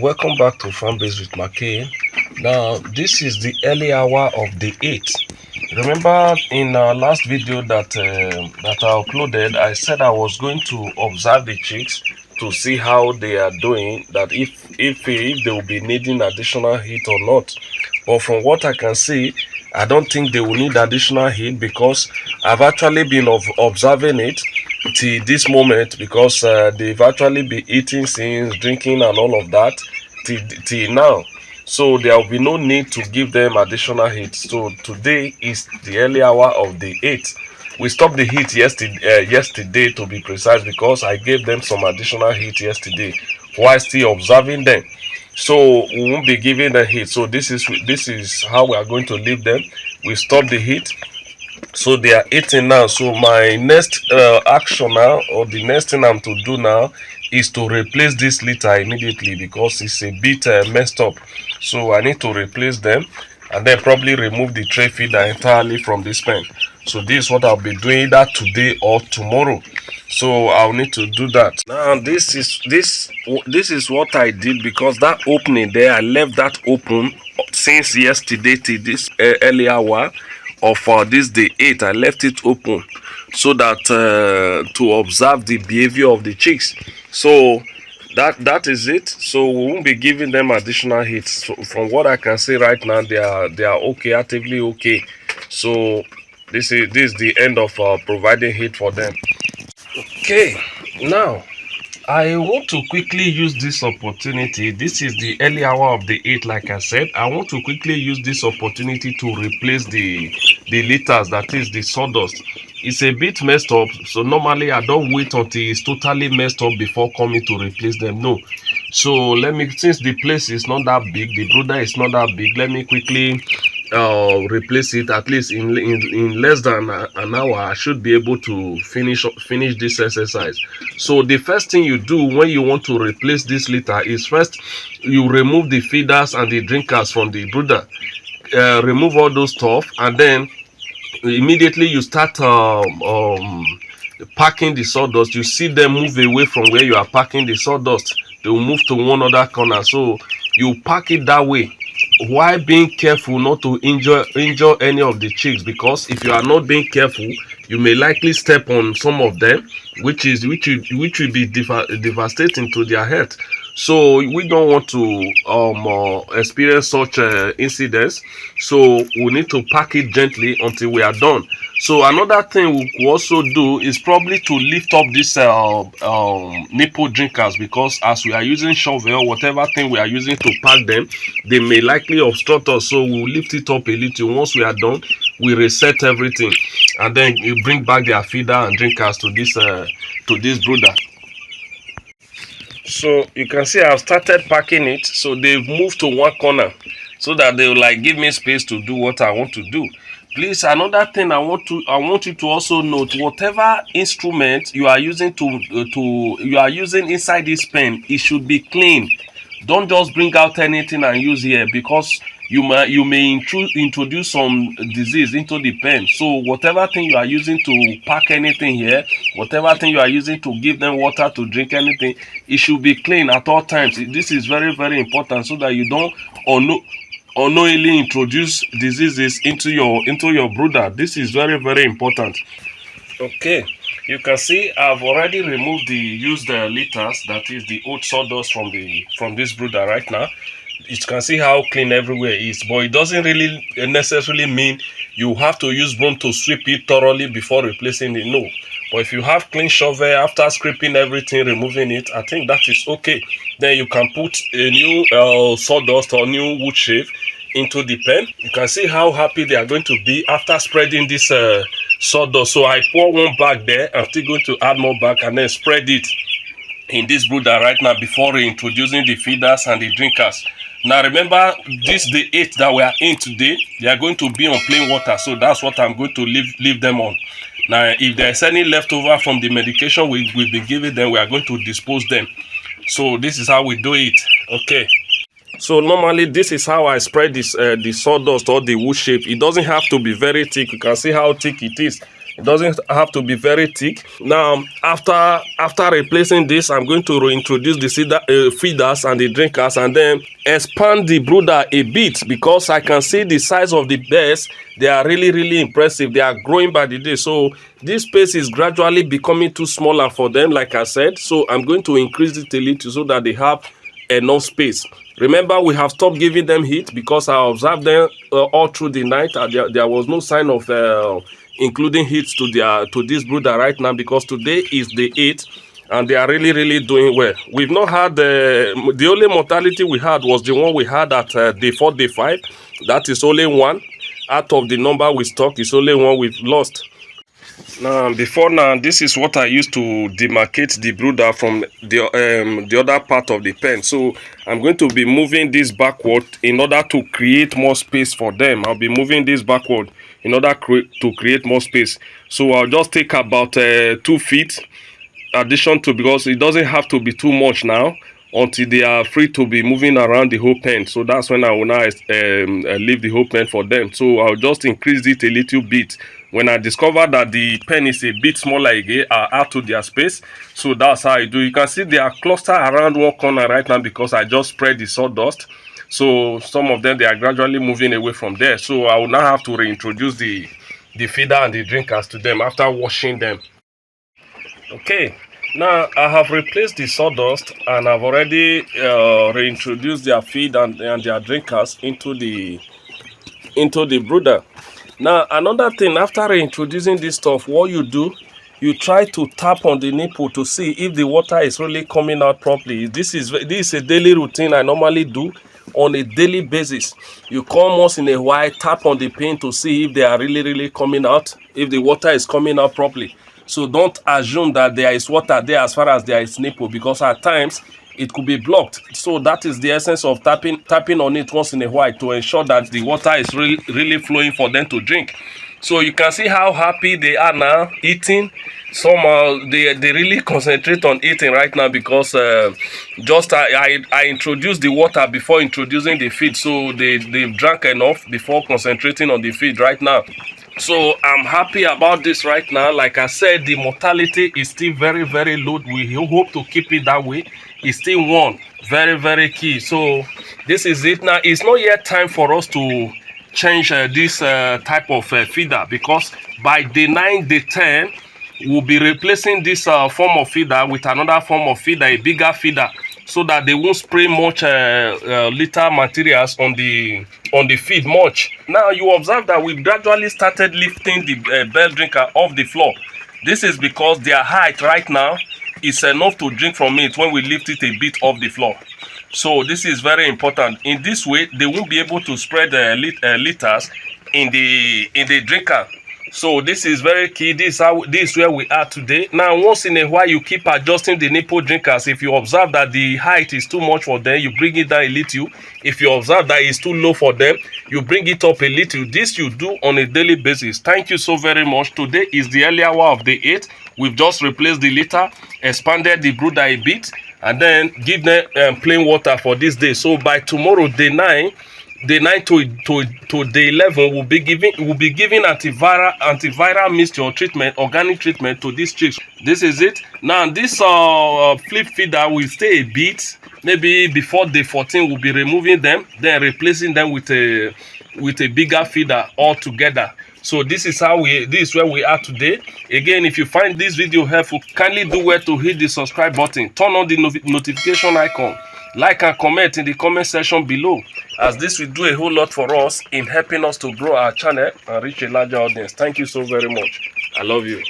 Welcome back to Farmbiz with Markay. Now, this is the early hour of the 8th. Remember in our last video that I uploaded, I said I was going to observe the chicks to see how they are doing, that if they will be needing additional heat or not. But from what I can see, I don't think they will need additional heat because I've actually been observing it till this moment, because they've actually been eating since, drinking and all of that till now. So there will be no need to give them additional heat. So today is the early hour of the 8th. We stopped the heat yesterday to be precise, because I gave them some additional heat yesterday while still observing them. So we won't be giving them heat. So this is how we are going to leave them. We stop the heat. So they are eating now. So my next action now, or the next thing I'm to do now, is to replace this litter immediately, because it's a bit messed up. So I need to replace them and then probably remove the tray feeder entirely from this pen. So this is what I'll be doing, that today or tomorrow. So I'll need to do that. Now this is what I did, because that opening there, I left that open since yesterday till this early hour of this day 8. I left it open so that to observe the behavior of the chicks. So that is it. So we won't be giving them additional heat. So from what I can see right now, they are okay, actively okay. So this is the end of providing heat for them. Okay, now I want to quickly use this opportunity. This is the early hour of the 8th, like I said. I want to quickly use this opportunity to replace the litters, that is the sawdust. It's a bit messed up, so normally I don't wait until it's totally messed up before coming to replace them. No. So let me, since the place is not that big, the brooder is not that big, let me quickly replace it. At least in less than an hour I should be able to finish this exercise. So the first thing you do when you want to replace this litter is, first you remove the feeders and the drinkers from the brooder. Remove all those stuff, and then immediately you start packing the sawdust. You see them move away from where you are packing the sawdust. They will move to one other corner, so you pack it that way, while being careful not to injure any of the chicks, because if you are not being careful, you may likely step on some of them, which will be devastating to their health. So we don't want to experience such incidents. So we need to pack it gently until we are done. So another thing we could also do is probably to lift up this nipple drinkers, because as we are using shovel, whatever thing we are using to pack them, they may likely obstruct us. So we'll lift it up a little. Once we are done, we reset everything, and then you bring back their feeder and drinkers to this brooder. So you can see I've started packing it. So they've moved to one corner so that they will like give me space to do what I want to do. Please, another thing I want you to also note, whatever instrument you are using inside this pen, it should be clean. Don't just bring out anything and use here, because you may introduce some disease into the pen. So whatever thing you are using to pack anything here, whatever thing you are using to give them water to drink, anything, it should be clean at all times. This is very, very important, so that you don't unknowingly introduce diseases into your brooder. This is very, very important. Okay, you can see I've already removed the used litters, that is the old sawdust from this brooder right now. You can see how clean everywhere is, but it doesn't really necessarily mean you have to use broom to sweep it thoroughly before replacing it. No, but if you have clean shovel after scraping everything, removing it, I think that is okay. Then you can put a new sawdust or new wood shave into the pen. You can see how happy they are going to be after spreading this sawdust. So I pour one bag there. I'm still going to add more bag and then spread it in this brooder right now before reintroducing the feeders and the drinkers. Now remember, this day 8 that we are in today, they are going to be on plain water, so that's what I'm going to leave them on. Now if there's any leftover from the medication we've been giving them, we are going to dispose them. So this is how we do it. Okay, so normally this is how I spread this the sawdust or the wood shape. It doesn't have to be very thick. You can see how thick it is. It doesn't have to be very thick. Now, after replacing this, I'm going to reintroduce the feeders and the drinkers, and then expand the brooder a bit, because I can see the size of the birds. They are really impressive. They are growing by the day. So this space is gradually becoming too smaller for them, like I said. So I'm going to increase it a little so that they have enough space. Remember, we have stopped giving them heat because I observed them all through the night. There was no sign of including heat to this brooder right now, because today is the 8th and they are really doing well. We've not had the only mortality we had was the one we had at day 4, day 5. That is only one out of the number we stock. Is only one we've lost. Now, this is what I used to demarcate the brooder from the other part of the pen. So I'm going to be moving this backward in order to create more space for them. I'll be moving this backward in order to create more space. So I'll just take about 2 feet addition to, because it doesn't have to be too much now until they are free to be moving around the whole pen. So that's when I will now leave the whole pen for them. So I'll just increase it a little bit. When I discover that the pen is a bit smaller again, I'll add to their space. So that's how I do. You can see they are clustered around one corner right now because I just spread the sawdust. So some of them, they are gradually moving away from there. So I will now have to reintroduce the feeder and the drinkers to them after washing them. Okay, now I have replaced the sawdust and I've already reintroduced their feed and their drinkers into the brooder. Now, another thing, after reintroducing this stuff, what you do, you try to tap on the nipple to see if the water is really coming out properly. This is a daily routine I normally do on a daily basis. You come once in a while, tap on the pin to see if they are really coming out, if the water is coming out properly. So don't assume that there is water there as far as there is nipple, because at times it could be blocked. So that is the essence of tapping on it once in a while to ensure that the water is really flowing for them to drink. So you can see how happy they are now eating. Some they really concentrate on eating right now, because just I introduced the water before introducing the feed, so they've drank enough before concentrating on the feed right now. So I'm happy about this right now. Like I said, the mortality is still very low. We hope to keep it that way. It's still one very key. So this is it. Now it's not yet time for us to change this type of feeder, because by day 9, day 10 we'll be replacing this form of feeder with another form of feeder, a bigger feeder, so that they won't spray much litter materials on the feed much. Now you observe that we've gradually started lifting the bell drinker off the floor. This is because their height right now is enough to drink from it when we lift it a bit off the floor. So this is very important. In this way, they won't be able to spread litters in the drinker. So this is very key. This is where we are today. Now, once in a while, you keep adjusting the nipple drinkers. If you observe that the height is too much for them, you bring it down a little. If you observe that it's too low for them, you bring it up a little. This you do on a daily basis. Thank you so very much. Today is the early hour of the 8th. We've just replaced the litter, expanded the brooder a bit, and then give them plain water for this day. So by tomorrow, day 9 to day 11, we'll be giving antiviral mixture or treatment, organic treatment to these chicks. This is it. Now this flip feeder will stay a bit. Maybe before day 14, we'll be removing them, then replacing them with a bigger feeder altogether. So this is where we are today. Again, if you find this video helpful, kindly do well to hit the subscribe button, turn on the notification icon, like and comment in the comment section below, as this will do a whole lot for us in helping us to grow our channel and reach a larger audience. Thank you so very much. I love you.